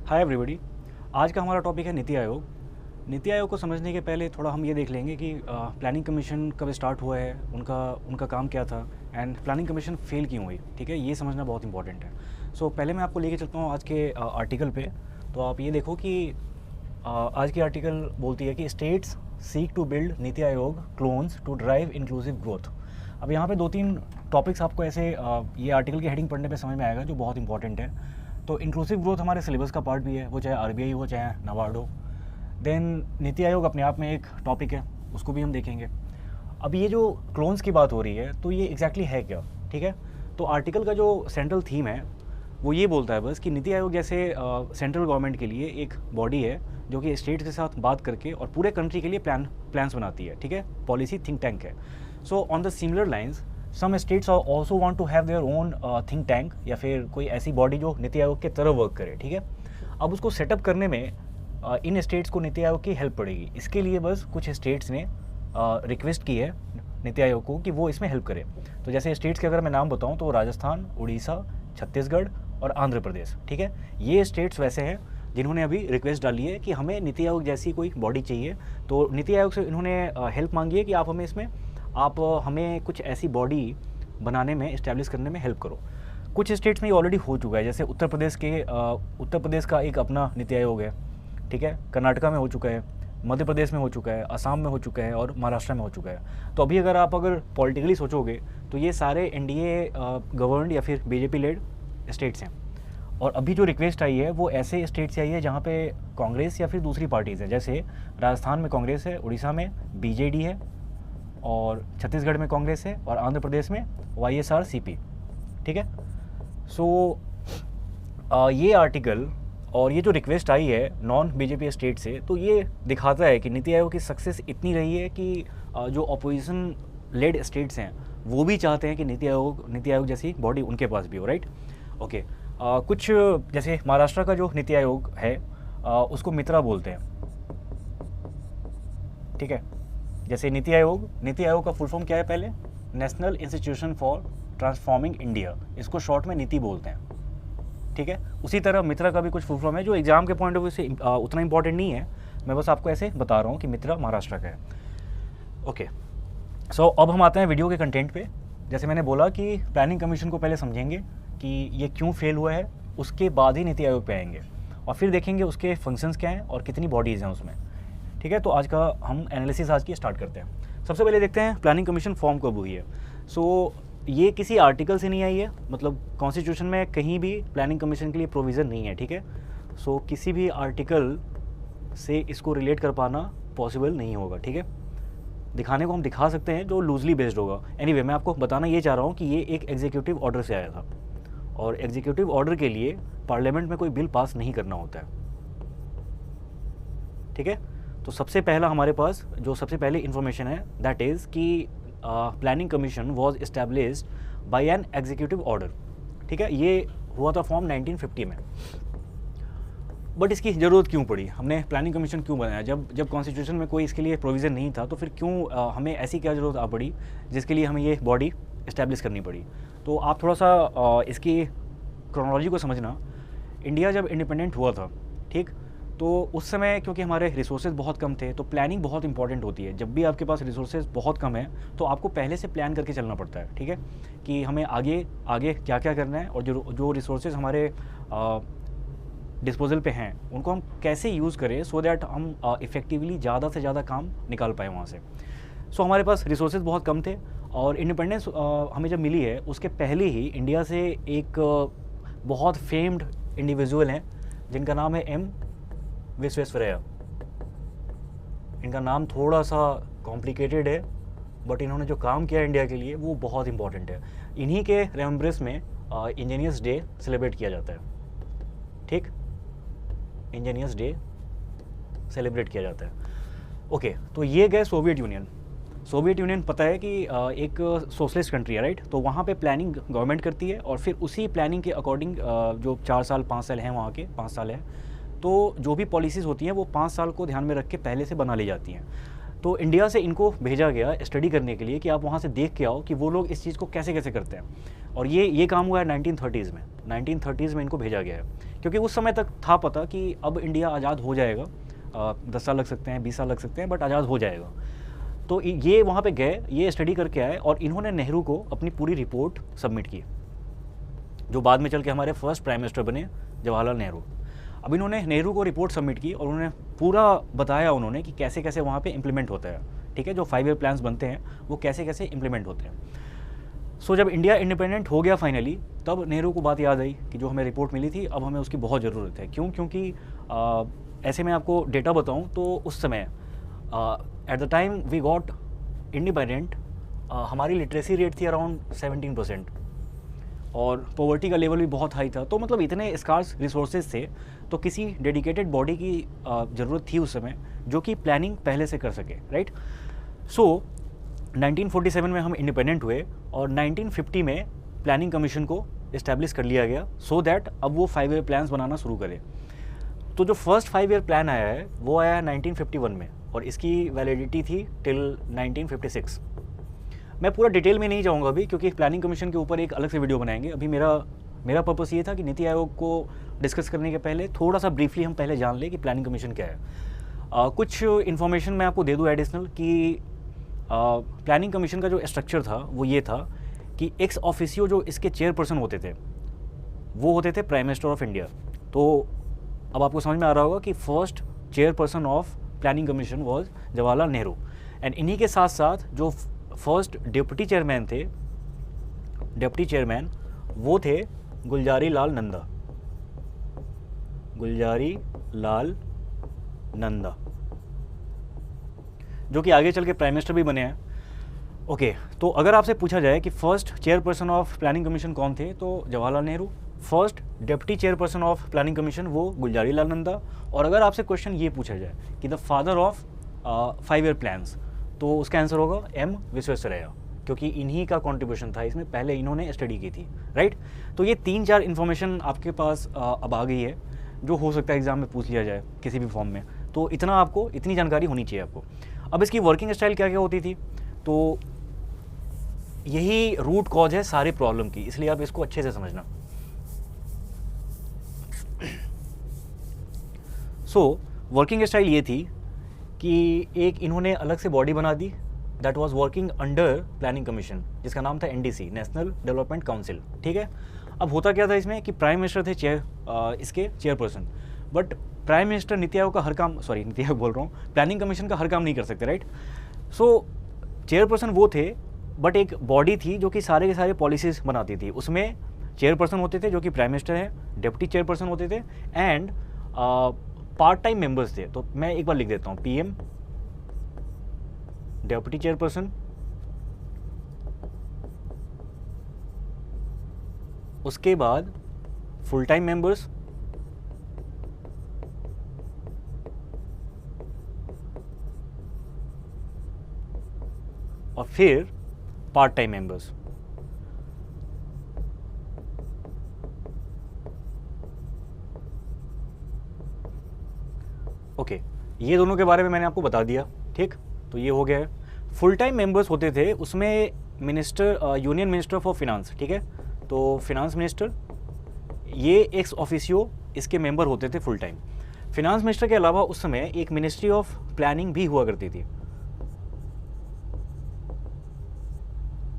Hi everybody. आज का हमारा टॉपिक है नीति आयोग। नीति आयोग को समझने के पहले थोड़ा हम ये देख लेंगे कि प्लानिंग कमीशन कब स्टार्ट हुआ है, उनका उनका काम क्या था एंड प्लानिंग कमीशन फेल क्यों हुई। ठीक है, ये समझना बहुत इंपॉर्टेंट है। सो पहले मैं आपको लेके चलता हूँ आज के आर्टिकल पे। तो आप ये देखो कि आज की आर्टिकल बोलती है कि states seek to build NITI Aayog clones to drive inclusive growth. अब यहाँ पे 2-3 टॉपिक्स आपको ऐसे ये आर्टिकल की हेडिंग पढ़ने पे समझ में आएगा जो बहुत इंपॉर्टेंट है। तो इंक्लूसिव ग्रोथ हमारे सिलेबस का पार्ट भी है, वो चाहे आरबीआई हो चाहे नाबार्ड हो। देन नीति आयोग अपने आप में एक टॉपिक है, उसको भी हम देखेंगे। अब ये जो क्लोन्स की बात हो रही है तो ये एग्जैक्टली है क्या, ठीक है। तो आर्टिकल का जो सेंट्रल थीम है वो ये बोलता है बस कि नीति आयोग जैसे सेंट्रल गवर्नमेंट के लिए एक बॉडी है जो कि स्टेट के साथ बात करके और पूरे कंट्री के लिए प्लान्स बनाती है, ठीक है। पॉलिसी थिंक टैंक है। So on the similar lines some states also want to have their own think tank या फिर कोई ऐसी बॉडी जो नीति आयोग के तरह वर्क करे, ठीक है। अब उसको सेटअप करने में इन स्टेट्स को नीति आयोग की हेल्प पड़ेगी। इसके लिए बस कुछ स्टेट्स ने रिक्वेस्ट की है नीति आयोग को कि वो इसमें हेल्प करे। तो जैसे स्टेट्स के अगर मैं नाम बताऊं तो राजस्थान, उड़ीसा, छत्तीसगढ़ और आंध्र प्रदेश, ठीक है। ये स्टेट्स वैसे हैं जिन्होंने अभी रिक्वेस्ट डाली है कि हमें नीति आयोग जैसी कोई बॉडी चाहिए। तो नीति आयोग से इन्होंने हेल्प मांगी है कि आप हमें कुछ ऐसी बॉडी बनाने में, इस्टेब्लिश करने में हेल्प करो। कुछ स्टेट्स में ये ऑलरेडी हो चुका है, जैसे उत्तर प्रदेश का एक अपना नीति आयोग है, ठीक है। कर्नाटका में हो चुका है, मध्य प्रदेश में हो चुका है, असम में हो चुका है और महाराष्ट्र में हो चुका है। तो अभी अगर पॉलिटिकली सोचोगे तो ये सारे एनडीए गवर्नड या फिर बीजेपी लेड स्टेट्स हैं। और अभी जो रिक्वेस्ट आई है वो ऐसे स्टेट से आई है जहाँ पे कांग्रेस या फिर दूसरी पार्टीज़ है। जैसे राजस्थान में कांग्रेस है, उड़ीसा में बीजेडी है और छत्तीसगढ़ में कांग्रेस है और आंध्र प्रदेश में वाईएसआरसीपी, ठीक है। सो ये आर्टिकल और ये जो रिक्वेस्ट आई है नॉन बीजेपी स्टेट से, तो ये दिखाता है कि नीति आयोग की सक्सेस इतनी रही है कि जो अपोजिशन लेड स्टेट्स हैं वो भी चाहते हैं कि नीति आयोग जैसी बॉडी उनके पास भी हो, राइट। ओके, कुछ जैसे महाराष्ट्र का जो नीति आयोग है उसको मित्रा बोलते हैं, ठीक है। जैसे नीति आयोग का फुल फॉर्म क्या है, पहले national institution for transforming India, इसको शॉर्ट में नीति बोलते हैं, ठीक है। उसी तरह मित्रा का भी कुछ फुल फॉर्म है जो एग्जाम के पॉइंट ऑफ व्यू से उतना इंपॉर्टेंट नहीं है, मैं बस आपको ऐसे बता रहा हूँ कि मित्रा महाराष्ट्र का है। ओके, सो अब हम आते हैं वीडियो के कंटेंट पे। जैसे मैंने बोला कि प्लानिंग कमीशन को पहले समझेंगे कि ये क्यों फेल हुआ है, उसके बाद ही नीति आयोग पे आएंगे और फिर देखेंगे उसके फंक्शंस क्या हैं और कितनी बॉडीज़ हैं उसमें, ठीक है। तो आज का हम एनालिसिस आज की स्टार्ट करते हैं। सबसे पहले देखते हैं प्लानिंग कमीशन फॉर्म कब हुई है। सो ये किसी आर्टिकल से नहीं आई है, मतलब कॉन्स्टिट्यूशन में कहीं भी प्लानिंग कमीशन के लिए प्रोविज़न नहीं है, ठीक है। सो किसी भी आर्टिकल से इसको रिलेट कर पाना पॉसिबल नहीं होगा, ठीक है। दिखाने को हम दिखा सकते हैं जो लूजली बेस्ड होगा। एनीवे, मैं आपको बताना ये चाह रहा हूँ कि ये एक एग्जीक्यूटिव ऑर्डर से आया था और एग्जीक्यूटिव ऑर्डर के लिए पार्लियामेंट में कोई बिल पास नहीं करना होता है, ठीक है। तो सबसे पहला हमारे पास जो सबसे पहले इन्फॉर्मेशन है दैट इज़ कि planning commission was established bye an executive order, ठीक है। ये हुआ था फॉर्म 1950 में। बट इसकी ज़रूरत क्यों पड़ी, हमने प्लानिंग कमीशन क्यों बनाया? जब कॉन्स्टिट्यूशन में कोई इसके लिए प्रोविज़न नहीं था तो फिर क्यों हमें ऐसी क्या ज़रूरत आ पड़ी जिसके लिए हमें ये बॉडी इस्टेब्लिश करनी पड़ी? तो आप थोड़ा सा इसकी क्रोनोलॉजी को समझना। इंडिया जब इंडिपेंडेंट हुआ था, ठीक, तो उस समय क्योंकि हमारे रिसोर्सेज बहुत कम थे तो प्लानिंग बहुत इंपॉर्टेंट होती है। जब भी आपके पास रिसोर्सेज बहुत कम है तो आपको पहले से प्लान करके चलना पड़ता है, ठीक है, कि हमें आगे क्या क्या करना है और जो रिसोर्सेज हमारे डिस्पोजल पे हैं उनको हम कैसे यूज़ करें सो दैट हम इफ़ेक्टिवली ज़्यादा से ज़्यादा काम निकाल पाए वहाँ से। सो हमारे पास रिसोर्सेज बहुत कम थे और इंडिपेंडेंस हमें जब मिली है उसके पहले ही इंडिया से एक बहुत फेम्ड इंडिविजुअल हैं जिनका नाम है एम विश्वेश्वरैया। इनका नाम थोड़ा सा कॉम्प्लिकेटेड है बट इन्होंने जो काम किया इंडिया के लिए वो बहुत इंपॉर्टेंट है। इन्हीं के रिमेम्बरेंस में इंजीनियर्स डे सेलिब्रेट किया जाता है, ठीक, इंजीनियर्स डे सेलिब्रेट किया जाता है। ओके, तो ये गए सोवियत यूनियन पता है कि एक सोशलिस्ट कंट्री है, राइट। तो वहाँ पे प्लानिंग गवर्नमेंट करती है और फिर उसी प्लानिंग के अकॉर्डिंग जो 4 साल 5 साल हैं वहाँ के 5 साल है तो जो भी पॉलिसीज़ होती हैं वो 5 साल को ध्यान में रख के पहले से बना ली जाती हैं। तो इंडिया से इनको भेजा गया स्टडी करने के लिए कि आप वहाँ से देख के आओ कि वो लोग इस चीज़ को कैसे कैसे करते हैं। और ये काम हुआ है 1930s में। 1930s में इनको भेजा गया है, क्योंकि उस समय तक था पता कि अब इंडिया आज़ाद हो जाएगा, 10 साल लग सकते हैं, 20 साल लग सकते हैं, बट आज़ाद हो जाएगा। तो ये वहाँ पे गए, ये स्टडी करके आए और इन्होंने नेहरू को अपनी पूरी रिपोर्ट सबमिट की, जो बाद में चल के हमारे फर्स्ट प्राइम मिनिस्टर बने, जवाहरलाल नेहरू। अब इन्होंने नेहरू को रिपोर्ट सबमिट की और उन्होंने पूरा बताया उन्होंने कि कैसे कैसे वहाँ पे इम्प्लीमेंट होता है, ठीक है, जो 5 ईयर प्लान्स बनते हैं वो कैसे कैसे इम्प्लीमेंट होते हैं। सो जब इंडिया इंडिपेंडेंट हो गया फाइनली, तब नेहरू को बात याद आई कि जो हमें रिपोर्ट मिली थी अब हमें उसकी बहुत ज़रूरत है। क्योंकि ऐसे मैं आपको डेटा बताऊँ तो उस समय at the time we got independent हमारी लिटरेसी रेट थी अराउंड 17% और पॉवर्टी का लेवल भी बहुत हाई था। तो मतलब इतने स्कार्स रिसोर्सेज थे, तो किसी डेडिकेटेड बॉडी की ज़रूरत थी उस समय जो कि प्लानिंग पहले से कर सके, राइट। सो 1947 में हम इंडिपेंडेंट हुए और 1950 में प्लानिंग कमीशन को इस्टेब्लिश कर लिया गया, सो दैट अब वो 5 ईयर प्लान्स बनाना शुरू करे। तो जो फर्स्ट 5 ईयर प्लान आया है वो आया है 1951 में और इसकी वैलिडिटी थी टिल 1956। मैं पूरा डिटेल में नहीं जाऊंगा अभी, क्योंकि प्लानिंग कमीशन के ऊपर एक अलग से वीडियो बनाएंगे। अभी मेरा पर्पस ये था कि नीति आयोग को डिस्कस करने के पहले थोड़ा सा ब्रीफली हम पहले जान लें कि प्लानिंग कमीशन क्या है। कुछ इन्फॉर्मेशन मैं आपको दे दूँ एडिशनल कि प्लानिंग कमीशन का जो स्ट्रक्चर था वो ये था कि एक्स ऑफिसियो जो इसके चेयरपर्सन होते थे वो होते थे प्राइम मिनिस्टर ऑफ इंडिया। तो अब आपको समझ में आ रहा होगा कि first chairperson of planning commission was Jawaharlal Nehru. And इन्हीं के साथ साथ जो फर्स्ट डिप्टी चेयरमैन थे, डिप्टी चेयरमैन वो थे गुलजारी लाल नंदा, गुलजारी लाल नंदा, जो कि आगे चल के प्राइम मिनिस्टर भी बने हैं। ओके, तो अगर आपसे पूछा जाए कि first chairperson of planning commission कौन थे, तो Jawaharlal Nehru. First deputy chairperson of planning commission वो गुलजारी लाल नंदा। और अगर आपसे क्वेश्चन ये पूछा जाए कि the father of 5 year plans, तो उसका आंसर होगा एम विश्वेश्वरैया, क्योंकि इन्हीं का कंट्रीब्यूशन था इसमें, पहले इन्होंने स्टडी की थी, राइट। तो ये 3-4 इन्फॉर्मेशन आपके पास अब आ गई है, जो हो सकता है एग्जाम में पूछ लिया जाए किसी भी फॉर्म में। तो इतनी जानकारी होनी चाहिए आपको। अब इसकी वर्किंग स्टाइल क्या क्या होती थी, तो यही रूट कॉज है सारे प्रॉब्लम की, इसलिए आप इसको अच्छे से समझना। सो वर्किंग स्टाइल ये थी कि एक इन्होंने अलग से बॉडी बना दी that was working under planning commission, जिसका नाम था एनडीसी, नेशनल डेवलपमेंट काउंसिल, ठीक है। अब होता क्या था इसमें कि प्राइम मिनिस्टर थे इसके chairperson, but prime minister NITI Aayog का हर काम, नीति आयोग बोल रहा हूँ, प्लानिंग कमीशन का हर काम नहीं कर सकते, राइट। सो चेयरपर्सन वो थे, बट एक बॉडी थी जो कि सारे के सारे पॉलिसीज बनाती थी। उसमें चेयरपर्सन होते थे जो कि प्राइम मिनिस्टर हैं, डिप्टी चेयरपर्सन होते थे, एंड पार्ट टाइम मेंबर्स थे। तो मैं एक बार लिख देता हूँ, पीएम, डिप्टी चेयरपर्सन, उसके बाद फुल टाइम मेंबर्स, और फिर पार्ट टाइम मेंबर्स। ओके, ये दोनों के बारे में मैंने आपको बता दिया, ठीक। तो ये हो गया है। फुल टाइम मेंबर्स होते थे उसमें minister, union minister for finance, ठीक है। तो फिनांस मिनिस्टर, ये एक्स ऑफिसियो इसके मेंबर होते थे फुल टाइम। फिनांस मिनिस्टर के अलावा उस समय एक मिनिस्ट्री ऑफ प्लानिंग भी हुआ करती थी,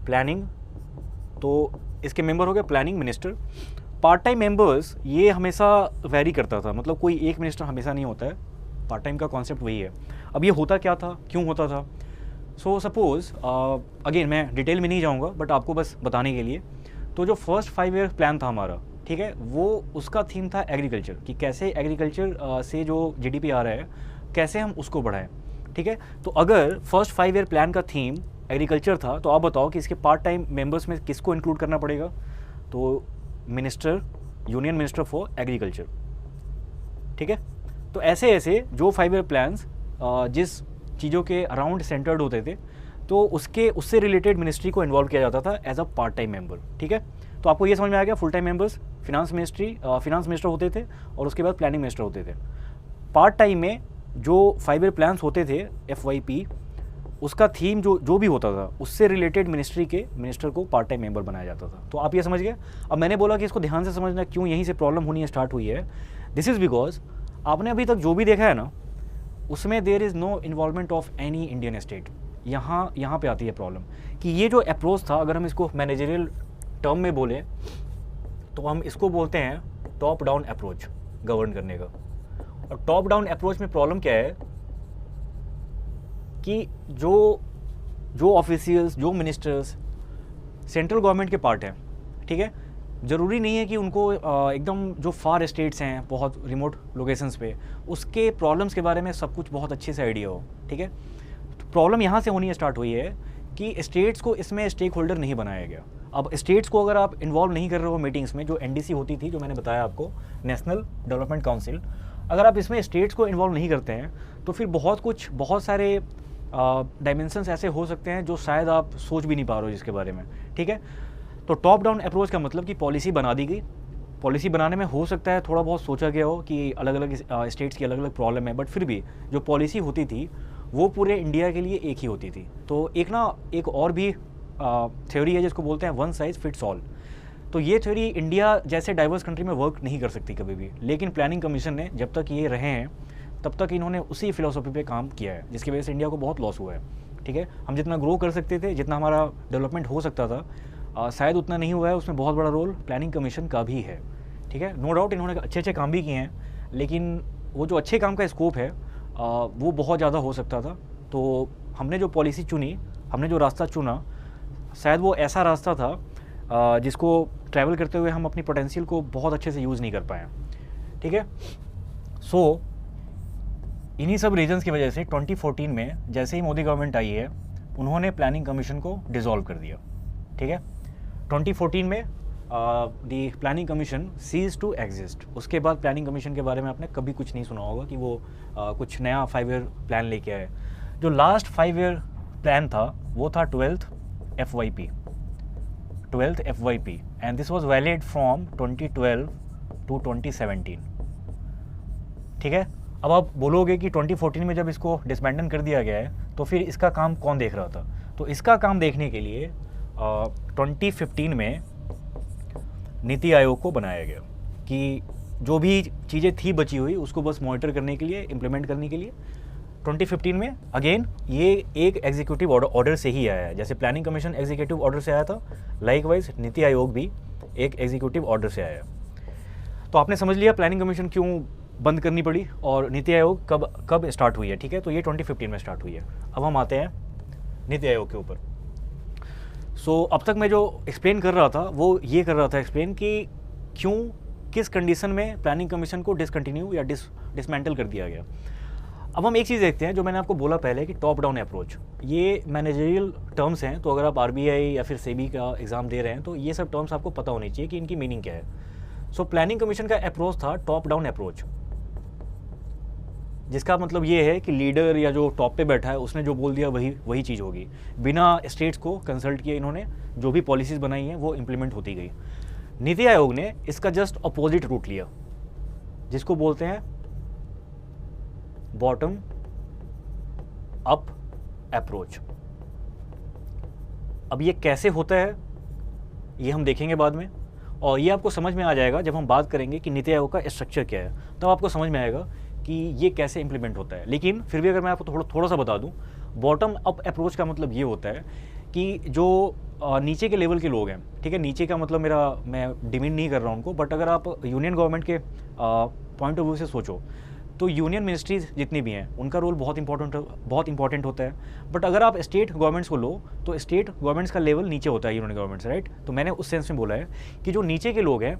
प्लानिंग, तो इसके मेंबर हो गए planning minister. Part time members ये हमेशा वेरी करता था, मतलब कोई एक मिनिस्टर हमेशा नहीं होता है, पार्ट टाइम का कॉन्सेप्ट वही है। अब ये होता क्या था, क्यों होता था, सो सपोज अगेन मैं डिटेल में नहीं जाऊंगा, बट आपको बस बताने के लिए, तो जो फर्स्ट 5 ईयर प्लान था हमारा, ठीक है, वो उसका थीम था एग्रीकल्चर, कि कैसे एग्रीकल्चर से जो जीडीपी आ रहा है कैसे हम उसको बढ़ाएं, ठीक है। तो अगर फर्स्ट 5 ईयर प्लान का थीम एग्रीकल्चर था, तो आप बताओ कि इसके पार्ट टाइम मेंबर्स में किसको इंक्लूड करना पड़ेगा, तो minister, union minister for agriculture, ठीक है। तो ऐसे ऐसे जो 5 ईयर प्लान्स जिस चीज़ों के अराउंड सेंटर्ड होते थे, तो उससे रिलेटेड मिनिस्ट्री को इन्वॉल्व किया जाता था as a part time member, ठीक है। तो आपको ये समझ में आ गया, full time members finance minister होते थे और उसके बाद प्लानिंग मिनिस्टर होते थे। पार्ट टाइम में जो 5 ईयर प्लान्स होते थे FYP, उसका थीम जो जो भी होता था उससे रिलेटेड मिनिस्टर को पार्ट टाइम मेंबर बनाया जाता था। तो आप ये समझ गए। अब मैंने बोला कि इसको ध्यान से समझना, क्यों यहीं से प्रॉब्लम होनी स्टार्ट हुई है। दिस इज़ बिकॉज आपने अभी तक जो भी देखा है ना, उसमें there is no involvement of any Indian state. यहाँ पे आती है प्रॉब्लम कि ये जो अप्रोच था, अगर हम इसको मैनेजरियल टर्म में बोले तो हम इसको बोलते हैं टॉप डाउन अप्रोच गवर्न करने का। और टॉप डाउन अप्रोच में प्रॉब्लम क्या है कि जो ऑफिशियल्स, जो मिनिस्टर्स सेंट्रल गवर्नमेंट के पार्ट हैं, ठीक है, ज़रूरी नहीं है कि उनको एकदम जो फार स्टेट्स हैं, बहुत रिमोट लोकेशंस पे, उसके प्रॉब्लम्स के बारे में सब कुछ बहुत अच्छे से आइडिया हो, ठीक है। तो प्रॉब्लम यहाँ से होनी स्टार्ट हुई है कि स्टेट्स को इसमें स्टेक होल्डर नहीं बनाया गया। अब स्टेट्स को अगर आप इन्वॉल्व नहीं कर रहे हो मीटिंग्स में, जो एनडीसी होती थी, जो मैंने बताया आपको, नेशनल डेवलपमेंट काउंसिल, अगर आप इसमें स्टेट्स को इन्वॉल्व नहीं करते हैं तो फिर बहुत सारे डायमेंशंस ऐसे हो सकते हैं जो शायद आप सोच भी नहीं पा रहे हो जिसके बारे में, ठीक है। तो टॉप डाउन अप्रोच का मतलब कि पॉलिसी बना दी गई। पॉलिसी बनाने में हो सकता है थोड़ा बहुत सोचा गया हो कि अलग अलग स्टेट्स की अलग अलग प्रॉब्लम है, बट फिर भी जो पॉलिसी होती थी वो पूरे इंडिया के लिए एक ही होती थी। तो एक और भी थ्योरी है जिसको बोलते हैं वन साइज फिट्स ऑल। तो ये थ्योरी इंडिया जैसे डाइवर्स कंट्री में वर्क नहीं कर सकती कभी भी, लेकिन प्लानिंग कमीशन ने जब तक ये रहे हैं तब तक इन्होंने उसी फिलोसफी पे काम किया है, जिसकी वजह से इंडिया को बहुत लॉस हुआ है, ठीक है। हम जितना ग्रो कर सकते थे, जितना हमारा डेवलपमेंट हो सकता था, शायद उतना नहीं हुआ है। उसमें बहुत बड़ा रोल प्लानिंग कमीशन का भी है, ठीक है। नो डाउट इन्होंने अच्छे काम भी किए हैं, लेकिन वो जो अच्छे काम का स्कोप है वो बहुत ज़्यादा हो सकता था। तो हमने जो पॉलिसी चुनी, हमने जो रास्ता चुना, शायद वो ऐसा रास्ता था जिसको ट्रैवल करते हुए हम अपनी पोटेंशियल को बहुत अच्छे से यूज़ नहीं कर पाए, ठीक है। सो इन्हीं सब रीजंस की वजह से 2014 में जैसे ही मोदी गवर्नमेंट आई है, उन्होंने प्लानिंग कमीशन को डिसॉल्व कर दिया, ठीक है। 2014 में the planning commission cease to exist. उसके बाद प्लानिंग कमीशन के बारे में आपने कभी कुछ नहीं सुना होगा कि वो कुछ नया 5 ईयर प्लान लेके आए। जो लास्ट 5 ईयर प्लान था वो था 12th FYP and this was valid from 2012 to 2017, ठीक है। अब आप बोलोगे कि 2014 में जब इसको डिसमेंटल कर दिया गया है तो फिर इसका काम कौन देख रहा था। तो इसका काम देखने के लिए 2015 में नीति आयोग को बनाया गया कि जो भी चीज़ें थी बची हुई उसको बस मॉनिटर करने के लिए, इम्प्लीमेंट करने के लिए। 2015 में अगेन ये एक एग्जीक्यूटिव ऑर्डर से ही आया है। जैसे प्लानिंग कमीशन एग्जीक्यूटिव ऑर्डर से आया था, लाइकवाइज नीति आयोग भी एक एग्जीक्यूटिव ऑर्डर से आया है। तो आपने समझ लिया प्लानिंग कमीशन क्यों बंद करनी पड़ी और नीति आयोग कब स्टार्ट हुई है, ठीक है। तो ये 2015 में स्टार्ट हुई है। अब हम आते हैं नीति आयोग के ऊपर। सो अब तक मैं जो एक्सप्लेन कर रहा था वो ये कर रहा था एक्सप्लेन कि क्यों, किस कंडीशन में प्लानिंग कमीशन को डिसकंटिन्यू या डिसमेंटल कर दिया गया। अब हम एक चीज़ देखते हैं जो मैंने आपको बोला पहले कि टॉप डाउन अप्रोच, ये मैनेजरियल टर्म्स हैं। तो अगर आप आरबीआई या फिर सेबी का एग्ज़ाम दे रहे हैं तो ये सब टर्म्स आपको पता होनी चाहिए कि इनकी मीनिंग क्या है। सो प्लानिंग कमीशन का अप्रोच था टॉप डाउन अप्रोच, जिसका मतलब ये है कि लीडर या जो टॉप पे बैठा है उसने जो बोल दिया वही चीज़ होगी। बिना स्टेट्स को कंसल्ट किए इन्होंने जो भी पॉलिसीज़ बनाई हैं वो इम्प्लीमेंट होती गई। नीति आयोग ने इसका जस्ट अपोजिट रूट लिया, जिसको बोलते हैं बॉटम अप अप्रोच। अब ये कैसे होता है ये हम देखेंगे बाद में, और ये आपको समझ में आ जाएगा जब हम बात करेंगे कि नीति आयोग का स्ट्रक्चर क्या है, तब आपको समझ में आएगा कि ये कैसे इम्प्लीमेंट होता है। लेकिन फिर भी अगर मैं आपको थोड़ा सा बता दूं, बॉटम अप अप्रोच का मतलब ये होता है कि जो नीचे के लेवल के लोग हैं, ठीक है, नीचे का मतलब मैं डिमीन नहीं कर रहा हूं उनको, बट अगर आप यूनियन गवर्नमेंट के पॉइंट ऑफ व्यू से सोचो तो यूनियन मिनिस्ट्रीज जितनी भी हैं उनका रोल बहुत इंपॉर्टेंट होता है। बट अगर आप स्टेट गवर्नमेंट्स को लो तो स्टेट गवर्नमेंट्स का लेवल नीचे होता है यूनियन गवर्नमेंट से, राइट। तो मैंने उस सेंस में बोला है कि जो नीचे के लोग हैं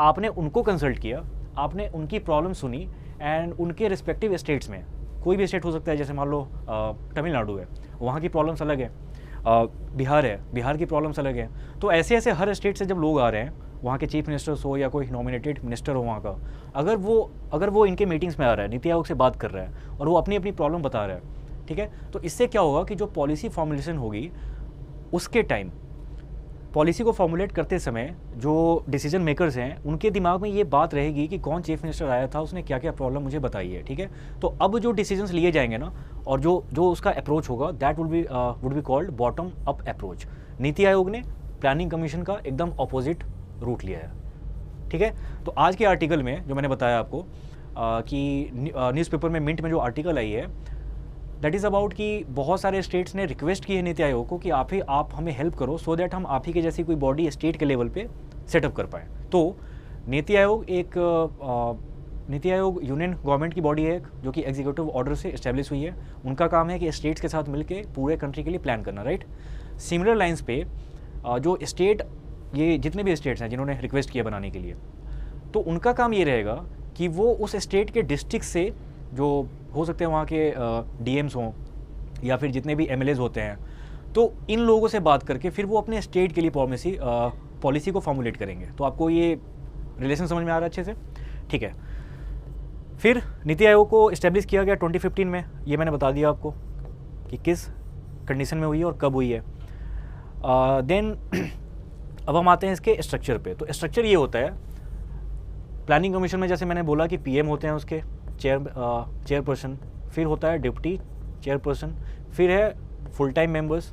आपने उनको कंसल्ट किया, आपने उनकी प्रॉब्लम सुनी, एंड उनके रिस्पेक्टिव स्टेट्स में, कोई भी स्टेट हो सकता है, जैसे मान लो तमिलनाडु है, वहाँ की प्रॉब्लम्स अलग है, बिहार है, बिहार की प्रॉब्लम्स अलग है। तो ऐसे हर स्टेट से जब लोग आ रहे हैं, वहाँ के चीफ मिनिस्टर्स हो या कोई नॉमिनेटेड मिनिस्टर हो वहाँ का, अगर वो इनके मीटिंग्स में आ रहा है, नीति आयोग से बात कर रहा है और वो अपनी प्रॉब्लम बता रहा है, ठीक है, तो इससे क्या होगा कि जो पॉलिसी फॉर्मुलेशन होगी उसके टाइम पॉलिसी को फॉर्मुलेट करते समय जो डिसीजन मेकर्स हैं उनके दिमाग में ये बात रहेगी कि कौन चीफ मिनिस्टर आया था, उसने क्या क्या प्रॉब्लम मुझे बताई है, ठीक है। तो अब जो डिसीजंस लिए जाएंगे ना, और जो उसका अप्रोच होगा, that would be called bottom up approach. NITI Aayog ने प्लानिंग कमीशन का एकदम अपोजिट रूट लिया है, ठीक है। तो आज के आर्टिकल में जो मैंने बताया आपको कि न्यूज़पेपर में मिंट में जो आर्टिकल आई है, दैट इज़ अबाउट कि बहुत सारे स्टेट्स ने रिक्वेस्ट की है नीति आयोग को कि आप हमें हेल्प करो, सो दैट हम आप ही के जैसी कोई बॉडी स्टेट के लेवल पे सेटअप कर पाएँ। तो नीति आयोग यूनियन गवर्नमेंट की बॉडी है जो कि एग्जीक्यूटिव ऑर्डर से इस्टेब्लिश हुई है। उनका काम है कि स्टेट्स के साथ मिलकर पूरे कंट्री के लिए प्लान करना, राइट। सिमिलर लाइंस पे जो स्टेट, ये जितने भी स्टेट्स हैं जिन्होंने रिक्वेस्ट किया बनाने के लिए, तो उनका काम ये रहेगा कि वो उस स्टेट के डिस्ट्रिक्ट से, जो हो सकते हैं वहाँ के डीएम्स हों या फिर जितने भी एमएलएज होते हैं, तो इन लोगों से बात करके फिर वो अपने स्टेट के लिए पॉलिसी को फॉर्मुलेट करेंगे। तो आपको ये रिलेशन समझ में आ रहा है अच्छे से, ठीक है। फिर नीति आयोग को इस्टेब्लिश किया गया 2015 में, ये मैंने बता दिया आपको कि किस कंडीशन में हुई है और कब हुई है। देन अब हम आते हैं इसके स्ट्रक्चर पे। तो स्ट्रक्चर ये होता है, प्लानिंग कमीशन में जैसे मैंने बोला कि पीएम होते हैं उसके चेयरपर्सन, फिर होता है डिप्टी चेयरपर्सन, फिर है फुल टाइम मेंबर्स,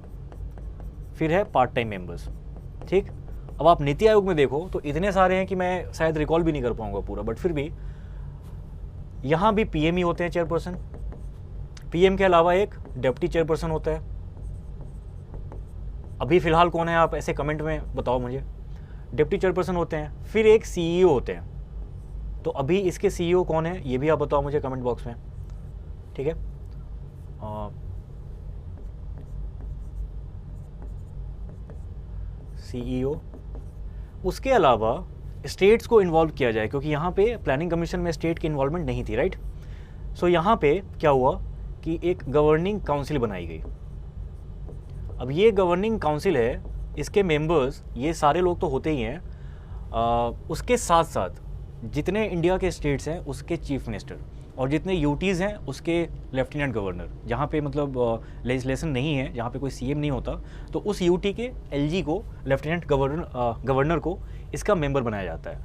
फिर है पार्ट टाइम मेंबर्स, ठीक। अब आप नीति आयोग में देखो तो इतने सारे हैं कि मैं शायद रिकॉल भी नहीं कर पाऊंगा पूरा, बट फिर भी यहाँ भी पीएम ही होते हैं चेयरपर्सन। पीएम के अलावा एक डिप्टी चेयरपर्सन होता है। अभी फ़िलहाल कौन है आप ऐसे कमेंट में बताओ मुझे। डिप्टी चेयरपर्सन होते हैं, फिर एक सीईओ होते हैं। तो अभी इसके सीईओ कौन है ये भी आप बताओ मुझे कमेंट बॉक्स में, ठीक है। सीईओ, उसके अलावा स्टेट्स को इन्वॉल्व किया जाए, क्योंकि यहाँ पे प्लानिंग कमीशन में स्टेट की इन्वॉल्वमेंट नहीं थी, राइट। सो यहाँ पे क्या हुआ कि एक गवर्निंग काउंसिल बनाई गई। अब ये गवर्निंग काउंसिल है, इसके मेंबर्स ये सारे लोग तो होते ही हैं, उसके साथ साथ जितने इंडिया के स्टेट्स हैं उसके चीफ मिनिस्टर, और जितने यूटीज़ हैं उसके लेफ्टिनेंट गवर्नर। जहाँ पे मतलब लेजिस्लेशन नहीं है, जहाँ पे कोई सीएम नहीं होता, तो उस यूटी के एलजी को, लेफ्टिनेंट गवर्नर को इसका मेंबर बनाया जाता है।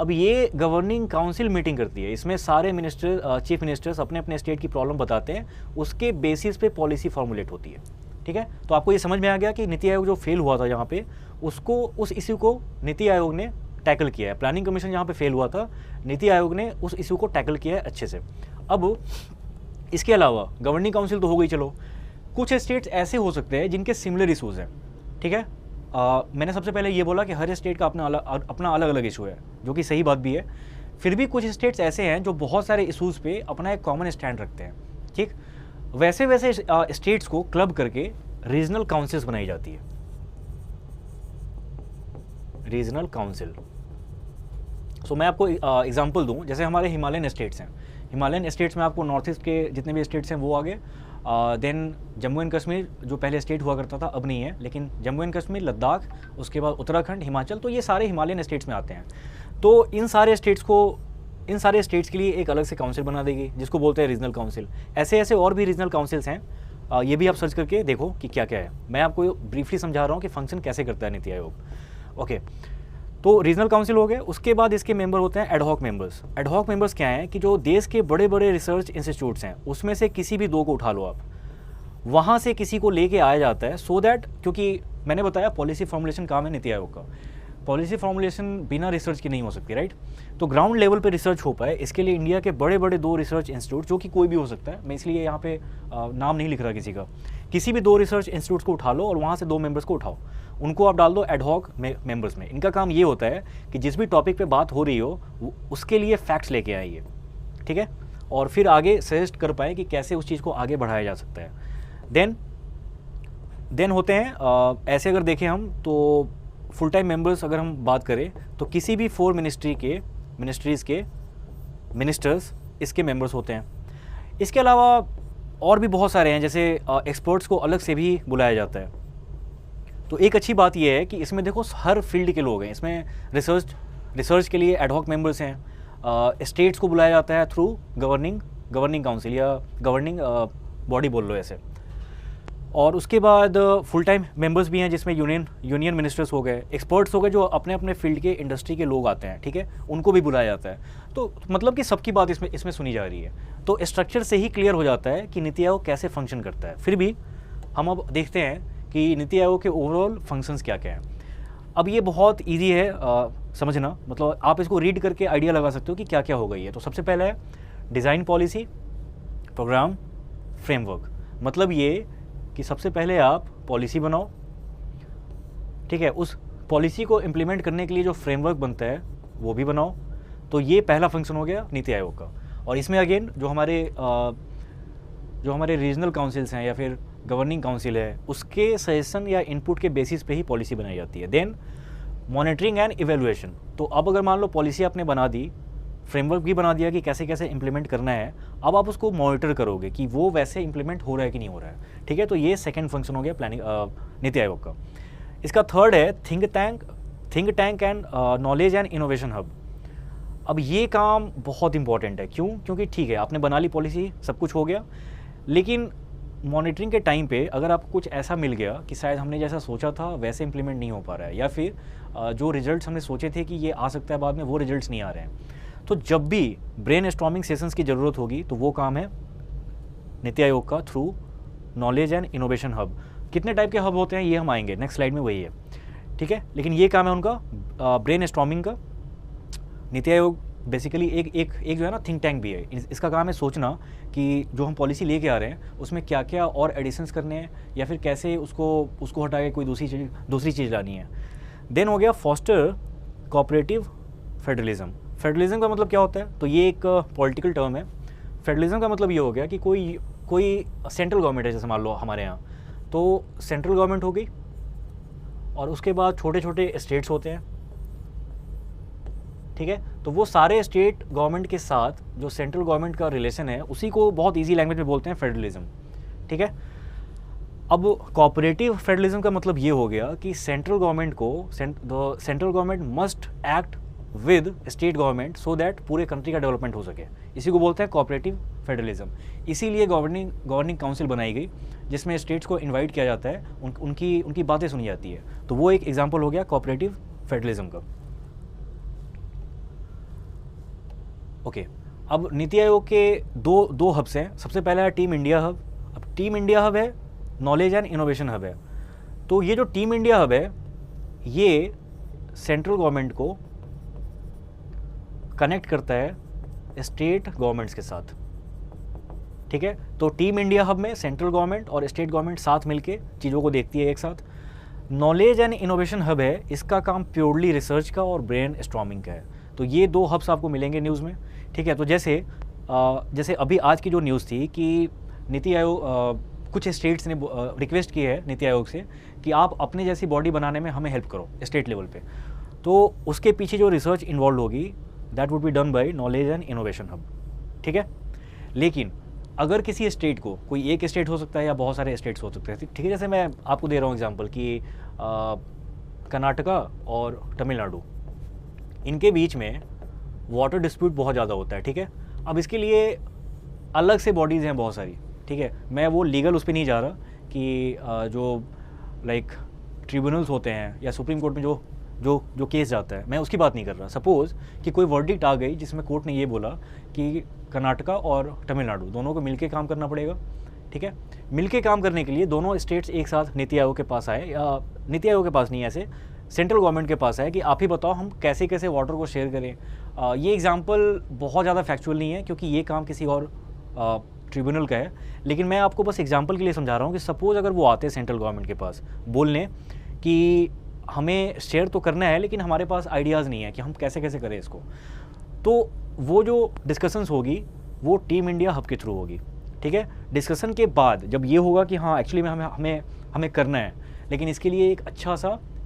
अब ये गवर्निंग काउंसिल मीटिंग करती है, इसमें सारे चीफ मिनिस्टर्स अपने अपने स्टेट की प्रॉब्लम बताते हैं, उसके बेसिस पे पॉलिसी फॉर्मुलेट होती है, ठीक है। तो आपको ये समझ में आ गया कि नीति आयोग जो फेल हुआ था यहाँ पे, उस इश्यू को नीति आयोग ने टैकल किया है। प्लानिंग कमीशन जहाँ पे फेल हुआ था, नीति आयोग ने उस इशू को टैकल किया है अच्छे से। अब इसके अलावा गवर्निंग काउंसिल तो हो गई, चलो कुछ स्टेट्स ऐसे हो सकते हैं जिनके सिमिलर इशूज़ हैं, ठीक है। मैंने सबसे पहले ये बोला कि हर स्टेट का अपना अलग अलग इशू है, जो कि सही बात भी है। फिर भी कुछ स्टेट्स ऐसे हैं जो बहुत सारे इशूज़ पे अपना एक कॉमन स्टैंड रखते हैं, ठीक। वैसे वैसे स्टेट्स को क्लब करके रीजनल काउंसिल्स बनाई जाती है, रीजनल काउंसिल। सो मैं आपको एग्जांपल दूं, जैसे हमारे हिमालयन स्टेट्स हैं, हिमालयन स्टेट्स में आपको नॉर्थ ईस्ट के जितने भी स्टेट्स हैं वो आ गए। देन जम्मू एंड कश्मीर जो पहले स्टेट हुआ करता था अब नहीं है, लेकिन जम्मू एंड कश्मीर, लद्दाख, उसके बाद उत्तराखंड, हिमाचल, तो ये सारे हिमालयन स्टेट्स में आते हैं। तो इन सारे स्टेट्स के लिए एक अलग से काउंसिल बना देगी जिसको बोलते हैं रीजनल काउंसिल। ऐसे ऐसे और भी रीजनल काउंसिल्स हैं, ये भी आप सर्च करके देखो कि क्या क्या है। मैं आपको ब्रीफली समझा रहा हूँ कि फंक्शन कैसे करता है नीति आयोग। ओके, तो रीजनल काउंसिल हो गए। उसके बाद इसके मेंबर होते हैं एडहॉक मेंबर्स। एडहॉक मेंबर्स क्या हैं कि जो देश के बड़े बड़े रिसर्च इंस्टीट्यूट्स हैं उसमें से किसी भी दो को उठा लो आप, वहाँ से किसी को लेके आया जाता है, सो दैट, क्योंकि मैंने बताया पॉलिसी फॉर्मुलेशन काम है नीति आयोग का, पॉलिसी फॉर्मुलेशन बिना रिसर्च की नहीं हो सकती, राइट। तो ग्राउंड लेवल पे रिसर्च हो पाए, इसके लिए इंडिया के बड़े बड़े दो रिसर्च इंस्टीट्यूट, जो कि कोई भी हो सकता है, मैं इसलिए यहाँ पे नाम नहीं लिख रहा किसी का, किसी भी दो रिसर्च इंस्टीट्यूट को उठा लो और वहाँ से दो मेंबर्स को उठाओ, उनको आप डाल दो एडहॉक मेंबर्स में। इनका काम ये होता है कि जिस भी टॉपिक पे बात हो रही हो उसके लिए फैक्ट्स लेके आइए, ठीक है, और फिर आगे सजेस्ट कर पाए कि कैसे उस चीज़ को आगे बढ़ाया जा सकता है। देन होते हैं ऐसे अगर देखें हम तो फुल टाइम मेंबर्स अगर हम बात करें तो किसी भी 4 मिनिस्ट्रीज़ के मिनिस्टर्स इसके मेंबर्स होते हैं। इसके अलावा और भी बहुत सारे हैं, जैसे एक्सपर्ट्स को अलग से भी बुलाया जाता है। तो एक अच्छी बात यह है कि इसमें देखो हर फील्ड के लोग हैं इसमें। रिसर्च के लिए एडहॉक मेंबर्स हैं, स्टेट्स को बुलाया जाता है थ्रू गवर्निंग काउंसिल या गवर्निंग बॉडी बोल लो ऐसे। और उसके बाद फुल टाइम मेंबर्स भी हैं, जिसमें यूनियन मिनिस्टर्स हो गए, एक्सपर्ट्स हो गए, जो अपने अपने फील्ड के इंडस्ट्री के लोग आते हैं, ठीक है, उनको भी बुलाया जाता है। तो मतलब कि सबकी बात इसमें सुनी जा रही है। तो स्ट्रक्चर से ही क्लियर हो जाता है कि नीति आयोग कैसे फंक्शन करता है। फिर भी हम अब देखते हैं कि नीति आयोग के ओवरऑल फंक्शंस क्या क्या हैं। अब ये बहुत ईजी है समझना, मतलब आप इसको रीड करके आइडिया लगा सकते हो कि क्या क्या होगा ये। तो सबसे पहला है डिज़ाइन, पॉलिसी, प्रोग्राम, फ्रेमवर्क। मतलब ये कि सबसे पहले आप पॉलिसी बनाओ, ठीक है, उस पॉलिसी को इम्प्लीमेंट करने के लिए जो फ्रेमवर्क बनता है वो भी बनाओ। तो ये पहला फंक्शन हो गया नीति आयोग का। और इसमें अगेन जो हमारे रीजनल काउंसिल्स हैं या फिर गवर्निंग काउंसिल है, उसके सजेशन या इनपुट के बेसिस पे ही पॉलिसी बनाई जाती है। Then monitoring and evaluation. तो अब अगर मान लो पॉलिसी आपने बना दी, फ्रेमवर्क भी बना दिया कि कैसे कैसे इंप्लीमेंट करना है, अब आप उसको मॉनिटर करोगे कि वो वैसे इंप्लीमेंट हो रहा है कि नहीं हो रहा है, ठीक है। तो ये सेकंड फंक्शन हो गया प्लानिंग नीति आयोग का। इसका थर्ड है think tank and knowledge and innovation hub. अब ये काम बहुत इंपॉर्टेंट है। क्यों? क्योंकि ठीक है, आपने बना ली पॉलिसी, सब कुछ हो गया, लेकिन मॉनिटरिंग के टाइम पे अगर आपको कुछ ऐसा मिल गया कि शायद हमने जैसा सोचा था वैसे इंप्लीमेंट नहीं हो पा रहा है, या फिर जो रिजल्ट्स हमने सोचे थे कि ये आ सकता है बाद में, वो रिजल्ट्स नहीं आ रहे हैं, तो जब भी ब्रेन स्टॉर्मिंग सेशंस की ज़रूरत होगी तो वो काम है नीति आयोग का through knowledge and innovation hub. कितने टाइप के हब होते हैं ये हम आएंगे नेक्स्ट स्लाइड में, वही है, ठीक है। लेकिन ये काम है उनका ब्रेन स्टॉर्मिंग का। नीति आयोग बेसिकली एक जो है ना थिंक टैंक भी है। इसका काम है सोचना कि जो हम पॉलिसी लेके आ रहे हैं उसमें क्या क्या और एडिशंस करने हैं, या फिर कैसे उसको हटा के कोई दूसरी चीज़ लानी है। देन हो गया फॉस्टर कोऑपरेटिव फेडरलिज्म। फेडरलिज्म का मतलब क्या होता है? तो ये एक पॉलिटिकल टर्म है। फेडरलिज्म का मतलब ये हो गया कि कोई सेंट्रल गवर्नमेंट है, जैसे मान लो हमारे यहाँ, तो सेंट्रल गवर्नमेंट हो गई और उसके बाद छोटे छोटे स्टेट्स होते हैं, ठीक है। तो वो सारे स्टेट गवर्नमेंट के साथ जो सेंट्रल गवर्नमेंट का रिलेशन है, उसी को बहुत इजी लैंग्वेज में बोलते हैं फेडरलिज्म, ठीक है। अब कोऑपरेटिव फेडरलिज्म का मतलब ये हो गया कि central government must act with state government so that पूरे कंट्री का डेवलपमेंट हो सके। इसी को बोलते हैं कोऑपरेटिव फेडरलिज्म। इसीलिए गवर्निंग काउंसिल बनाई गई, जिसमें स्टेट्स को इनवाइट किया जाता है, उनकी बातें सुनी जाती है। तो वो एक एग्जांपल हो गया कोऑपरेटिव फेडरलिज्म का। ओके, अब नीति आयोग के दो हब्स हैं। सबसे पहला है टीम इंडिया हब। अब टीम इंडिया हब है, नॉलेज एंड इनोवेशन हब है। तो ये जो टीम इंडिया हब है, ये सेंट्रल गवर्नमेंट को कनेक्ट करता है स्टेट गवर्नमेंट्स के साथ, ठीक है। तो टीम इंडिया हब में सेंट्रल गवर्नमेंट और स्टेट गवर्नमेंट साथ मिलके चीज़ों को देखती है एक साथ। नॉलेज एंड इनोवेशन हब है, इसका काम प्योरली रिसर्च का और ब्रेन स्टॉर्मिंग का है। तो ये दो हब्स आपको मिलेंगे न्यूज़ में, ठीक है। तो जैसे अभी आज की जो न्यूज़ थी कि नीति आयोग कुछ स्टेट्स ने रिक्वेस्ट की है नीति आयोग से कि आप अपने जैसी बॉडी बनाने में हमें हेल्प करो स्टेट लेवल पे। तो उसके पीछे जो रिसर्च इन्वॉल्व होगी that would be done by knowledge and innovation hub, ठीक है। लेकिन अगर किसी स्टेट को, कोई एक स्टेट हो सकता है या बहुत सारे स्टेट्स हो सकते हैं, ठीक है, जैसे मैं आपको दे रहा हूँ एग्जांपल कि कर्नाटका और तमिलनाडु, इनके बीच में वाटर डिस्प्यूट बहुत ज़्यादा होता है, ठीक है। अब इसके लिए अलग से बॉडीज़ हैं बहुत सारी, ठीक है। मैं वो लीगल उस पर नहीं जा रहा कि जो लाइक ट्रिब्यूनल्स होते हैं या सुप्रीम कोर्ट में जो केस जाता है, मैं उसकी बात नहीं कर रहा। सपोज़ कि कोई वर्डिक्ट आ गई जिसमें कोर्ट ने ये बोला कि कर्नाटका और तमिलनाडु दोनों को मिलके काम करना पड़ेगा, ठीक है। मिलके काम करने के लिए दोनों स्टेट्स एक साथ नीति आयोग के पास आए, या नीति आयोग के पास नहीं, ऐसे सेंट्रल गवर्नमेंट के पास है कि आप ही बताओ हम कैसे कैसे वाटर को शेयर करें। ये एग्जांपल बहुत ज़्यादा फैक्चुअल नहीं है क्योंकि ये काम किसी और ट्रिब्यूनल का है, लेकिन मैं आपको बस एग्जांपल के लिए समझा रहा हूँ कि सपोज़ अगर वो आते हैं सेंट्रल गवर्नमेंट के पास बोलने कि हमें शेयर तो करना है लेकिन हमारे पास आइडियाज़ नहीं है कि हम कैसे कैसे करें इसको, तो वो जो डिस्कशंस होगी वो टीम इंडिया हब के थ्रू होगी, ठीक है। डिस्कशन के बाद जब ये होगा कि हाँ एक्चुअली में हमें करना है, लेकिन इसके लिए एक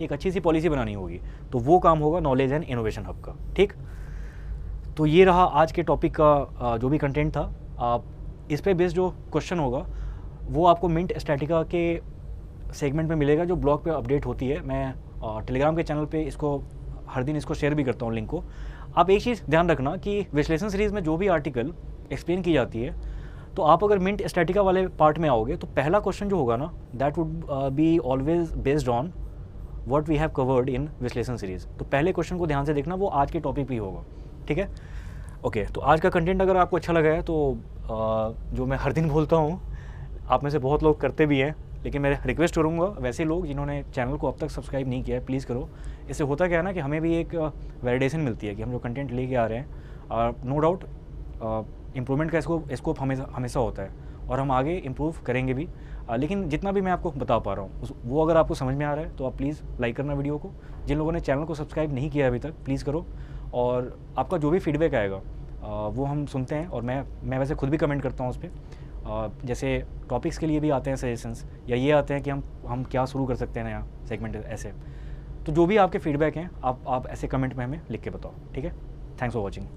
अच्छी सी पॉलिसी बनानी होगी, तो वो काम होगा नॉलेज एंड इनोवेशन हब का, ठीक। तो ये रहा आज के टॉपिक का जो भी कंटेंट था। आप इस पे बेस्ड जो क्वेश्चन होगा वो आपको मिंट स्टैटिका के सेगमेंट में मिलेगा, जो ब्लॉग पे अपडेट होती है। मैं टेलीग्राम के चैनल पे इसको हर दिन इसको शेयर भी करता हूँ लिंक को। आप एक चीज़ ध्यान रखना कि विश्लेषण सीरीज़ में जो भी आर्टिकल एक्सप्लेन की जाती है, तो आप अगर मिंट स्टैटिका वाले पार्ट में आओगे तो पहला क्वेश्चन जो होगा ना, that would be always based on what we have covered in Vishleshan series. तो पहले क्वेश्चन को ध्यान से देखना, वो आज के टॉपिक पे ही होगा, ठीक है। ओके, तो आज का कंटेंट अगर आपको अच्छा लगा है तो जो मैं हर दिन बोलता हूँ, आप में से बहुत लोग करते भी हैं, लेकिन मैं रिक्वेस्ट करूँगा वैसे लोग जिन्होंने चैनल को अब तक सब्सक्राइब नहीं किया है, प्लीज़ करो। इससे होता क्या है ना कि हमें भी एक वैलिडेशन मिलती है कि हम जो कंटेंट लेके आ रहे हैं, नो डाउट इम्प्रूवमेंट का स्कोप हमेशा होता है और हम आगे इम्प्रूव करेंगे भी। लेकिन जितना भी मैं आपको बता पा रहा हूँ वो अगर आपको समझ में आ रहा है तो आप प्लीज़ लाइक करना वीडियो को। जिन लोगों ने चैनल को सब्सक्राइब नहीं किया अभी तक, प्लीज़ करो। और आपका जो भी फीडबैक आएगा वो हम सुनते हैं, और मैं वैसे खुद भी कमेंट करता हूँ उस पर। जैसे टॉपिक्स के लिए भी आते हैं सजेशंस, या ये आते हैं कि हम क्या शुरू कर सकते हैं नया सेगमेंट ऐसे। तो जो भी आपके फीडबैक हैं आप ऐसे कमेंट में हमें लिख के बताओ, ठीक है। Thanks for watching.